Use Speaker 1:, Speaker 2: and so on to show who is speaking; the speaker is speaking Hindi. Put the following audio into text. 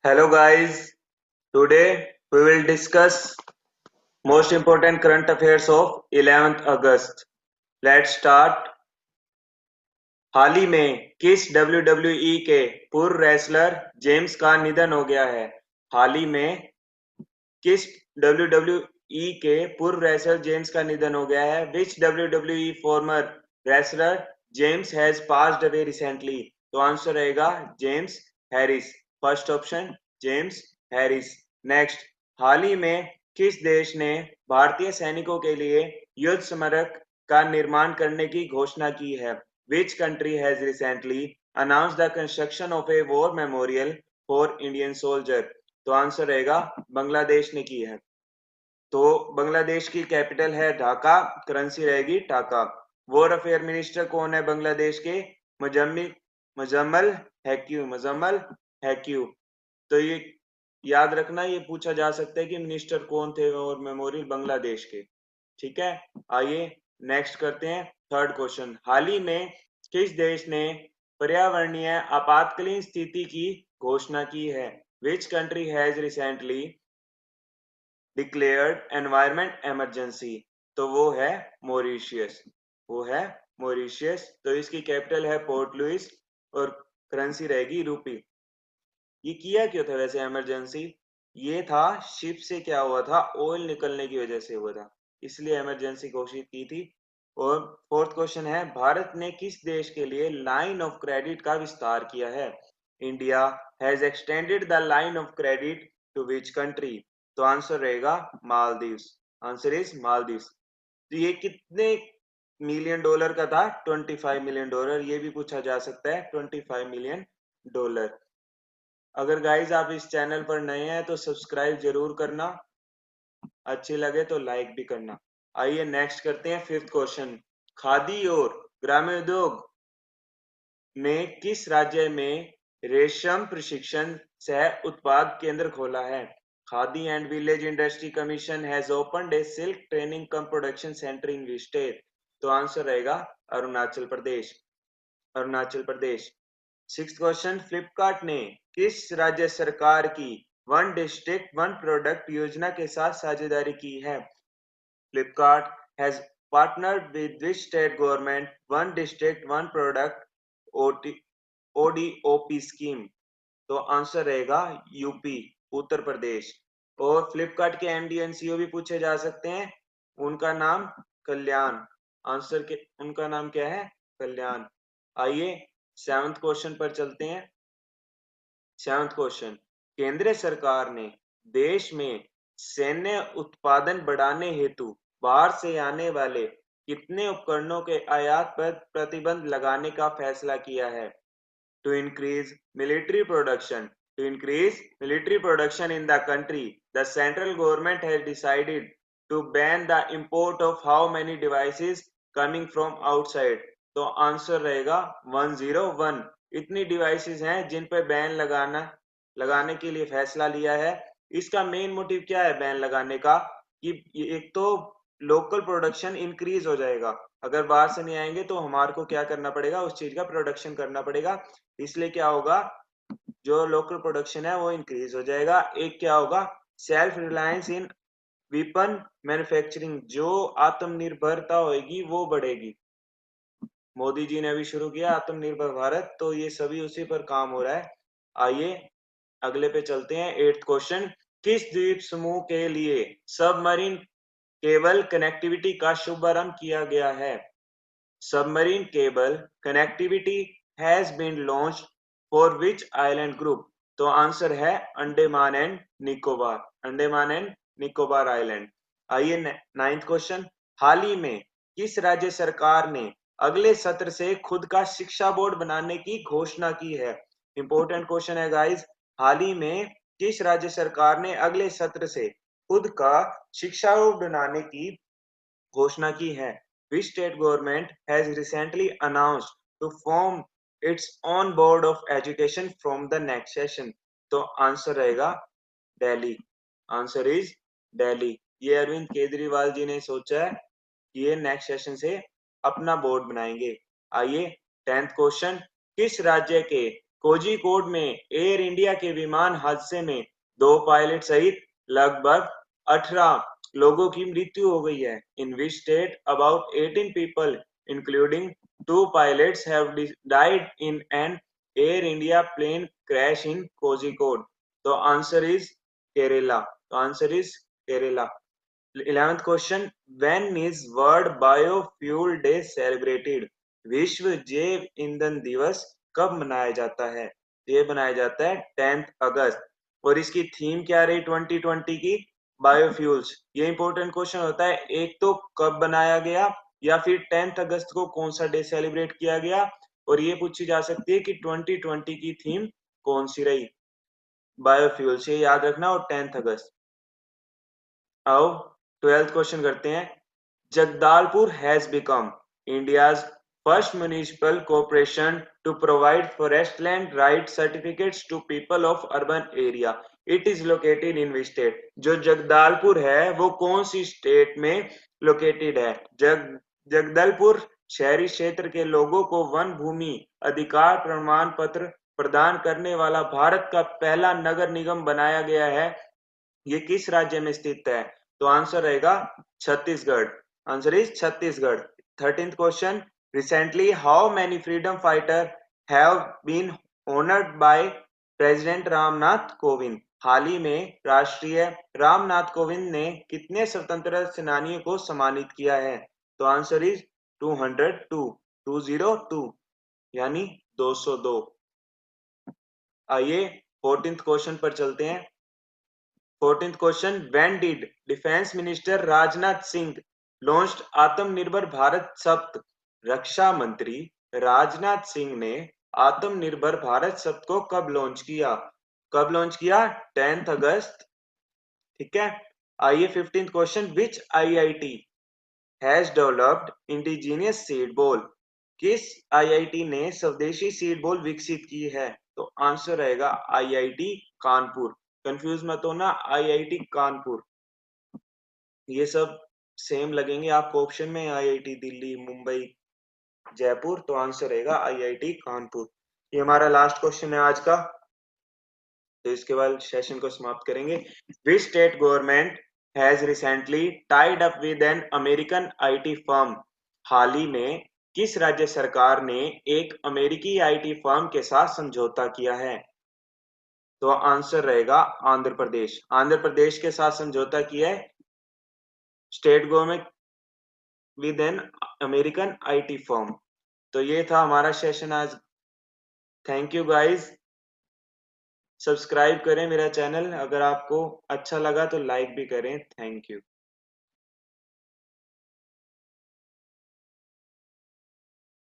Speaker 1: Hello guys, today we will discuss most important current affairs of 11th August. Let's start. हाल ही में किस WWE के पूर्व रेसलर जेम्स का निधन हो गया है? हाल ही में किस WWE के पूर्व रेसलर जेम्स का निधन हो गया है? Which WWE former wrestler James has passed away recently? तो आंसर रहेगा James Harris. First option James Harris. Next, हाल ही में किस देश ने भारतीय सैनिकों के लिए युद्ध स्मारक का निर्माण करने की घोषणा की है? Which country has recently announced the construction of a war memorial for Indian soldier? तो आंसर रहेगा बांग्लादेश ने की है। तो बांग्लादेश की कैपिटल है ढाका, करेंसी रहेगी टाका। वॉर अफेयर मिनिस्टर कौन है बांग्लादेश के? मजम्मल हैक्यू। तो ये याद रखना, ये पूछा जा सकता है कि मिनिस्टर कौन थे वॉर मेमोरियल बांग्लादेश के। ठीक है, आइए नेक्स्ट करते हैं थर्ड क्वेश्चन। हाल ही में किस देश ने पर्यावरणीय आपातकालीन स्थिति की घोषणा की है? Which country has recently declared environment emergency? तो वो है मॉरिशियस। तो इसकी कैपिटल है पोर्ट लुइस और करेंसी रहेगी रूपी। ये किया क्यों था वैसे इमरजेंसी? ये था शिप से क्या हुआ था, ऑयल निकलने की वजह से हुआ था, इसलिए इमरजेंसी घोषित की थी। और फोर्थ क्वेश्चन है, भारत ने किस देश के लिए लाइन ऑफ क्रेडिट का विस्तार किया है? India has extended the line of credit to which country? तो आंसर रहेगा मालदीव्स। Answer is Maldives. तो ये कितने मिलियन डॉलर का था? 25 मिलियन डॉलर। ये भी पूछा जा सकता है, 25 मिलियन डॉलर। अगर गाइज आप इस चैनल पर नए हैं तो सब्सक्राइब जरूर करना, अच्छी लगे तो लाइक भी करना। आइए नेक्स्ट करते हैं फिफ्थ क्वेश्चन। खादी और ग्रामीण उद्योग में किस राज्य में रेशम प्रशिक्षण सह उत्पाद केंद्र खोला है? Khadi and village industry commission has opened A silk training come production centre in which state? तो आंसर रहेगा अरुणाचल प्रदेश। सिक्स्थ क्वेश्चन, फ्लिपकार्ट ने किस राज्य सरकार की वन डिस्ट्रिक्ट वन प्रोडक्ट योजना के साथ साझेदारी की है? Flipkart has partnered with which state government one district one product ODOP scheme? तो आंसर रहेगा यूपी, उत्तर प्रदेश। और फ्लिपकार्ट के एमडी एंड सीईओ भी पूछे जा सकते हैं, उनका नाम कल्याण। उनका नाम क्या है? कल्याण। आइए सेवंथ क्वेश्चन पर चलते हैं। सेवंथ क्वेश्चन, केंद्र सरकार ने देश में सैन्य उत्पादन बढ़ाने हेतु बाहर से आने वाले कितने उपकरणों के आयात पर प्रतिबंध लगाने का फैसला किया है? To increase military production. To increase military production in the country, the central government has decided to ban the import of how many devices coming from outside? तो आंसर रहेगा 101। इतनी डिवाइसेस हैं जिन पर बैन लगाने के लिए फैसला लिया है। इसका मेन मोटिव क्या है बैन लगाने का? कि एक तो लोकल प्रोडक्शन इंक्रीज हो जाएगा, अगर बाहर से नहीं आएंगे तो हमारे को क्या करना पड़ेगा, उस चीज का प्रोडक्शन करना पड़ेगा। इसलिए क्या होगा, जो लोकल प्रोडक्शन है वो इंक्रीज हो जाएगा। एक क्या होगा, सेल्फ रिलायंस इन वेपन मैन्युफैक्चरिंग, जो आत्मनिर्भरता होगी वो बढ़ेगी। मोदी जी ने अभी शुरू किया आत्मनिर्भर भारत, तो ये सभी उसी पर काम हो रहा है। आइए अगले पे चलते हैं। एट्थ क्वेश्चन, किस द्वीप समूह के लिए सबमरीन केबल कनेक्टिविटी का शुभारंभ किया गया है? Submarine cable connectivity has been launched for which island group? तो आंसर है अंडमान एंड निकोबार आइलैंड। आइए नाइन्थ क्वेश्चन, हाल ही में किस राज्य सरकार ने अगले सत्र से खुद का शिक्षा बोर्ड बनाने की घोषणा की है? इंपॉर्टेंट क्वेश्चन है गाइस। हाल ही में किस राज्य सरकार ने अगले सत्र से खुद का शिक्षा बोर्ड बनाने की घोषणा की है? Which state government has recently announced to form its own board of education from the next session? तो आंसर रहेगा दिल्ली। Answer is Delhi. ये अरविंद केजरीवाल जी ने सोचा है कि ये नेक्स्ट सेशन से अपना बोर्ड बनाएंगे। आइए टेंथ क्वेश्चन, किस राज्य के कोझिकोड में एयर इंडिया के विमान हादसे में 2 पायलट सहित लगभग 18 लोगों की मृत्यु हो गई है। In which state about 18 people including 2 pilots have died in an Air India plane crash in Kozhikode. तो आंसर इज केरला। तो answer is Kerala. 11th question, when is world biofuel day celebrated? विश्व जैव ईंधन दिवस कब मनाया जाता है? ये मनाया जाता है 10th अगस्त। और इसकी थीम क्या रही 2020 की? बायोफ्यूल्स। ये इंपॉर्टेंट क्वेश्चन होता है, एक तो कब बनाया गया या फिर 10th अगस्त को कौन सा डे सेलिब्रेट किया गया, और ये पूछी जा सकती है कि 2020 की थीम कौन सी रही? बायोफ्यूल्स, ये याद रखना, और 10th अगस्त। आओ 12th क्वेश्चन करते हैं। Jagdalpur has become India's first municipal corporation to provide forestland right certificates to people of urban area. It is located in which state? जो जगदालपुर है वो कौन सी स्टेट में लोकेटेड है? जगदलपुर शहरी क्षेत्र के लोगों को वन भूमि अधिकार प्रमाण पत्र प्रदान करने वाला भारत का पहला नगर निगम बनाया गया है। ये किस राज्य में स्थित है? तो आंसर रहेगा Chhattisgarh. Answer is Chhattisgarh. 13th question, recently how many freedom fighter have been honoured by president Ramnath Kovind? हाल ही में राष्ट्रीय रामनाथ कोविंद ने कितने स्वतंत्रता सेनानियों को सम्मानित किया है? तो आंसर इज 202, 202 यानी 202। आइए 14th क्वेश्चन पर चलते हैं। 14th question, when did defence minister Rajnath Singh launched आत्मनिर्भर भारत सप्त? रक्षा मंत्री राजनाथ सिंह ने आत्मनिर्भर भारत सप्त को कब लॉन्च किया? कब लॉन्च किया? 10th अगस्त। ठीक है। आइए 15th question, which IIT has developed indigenous seed ball? किस आईआईटी ने स्वदेशी सीड बॉल विकसित की है? तो आंसर रहेगा आईआईटी कानपुर। कंफ्यूज मत होना, आईआईटी कानपुर। ये सब सेम लगेंगे आपको ऑप्शन में, आईआईटी दिल्ली, मुंबई, जयपुर। तो आंसर रहेगा आईआईटी कानपुर। ये हमारा लास्ट क्वेश्चन है आज का, तो इसके बाद सेशन को समाप्त करेंगे। Which state government has recently tied up with an American IT firm? हाल ही में किस राज्य सरकार ने एक अमेरिकी आईटी फर्म के साथ समझौता किया है? तो आंसर रहेगा आंध्र प्रदेश। आंध्र प्रदेश के साथ समझौता किया है state government with an American IT firm. तो ये था हमारा सेशन आज। Thank you guys. सब्सक्राइब करें मेरा चैनल, अगर आपको अच्छा लगा तो लाइक भी करें। Thank you.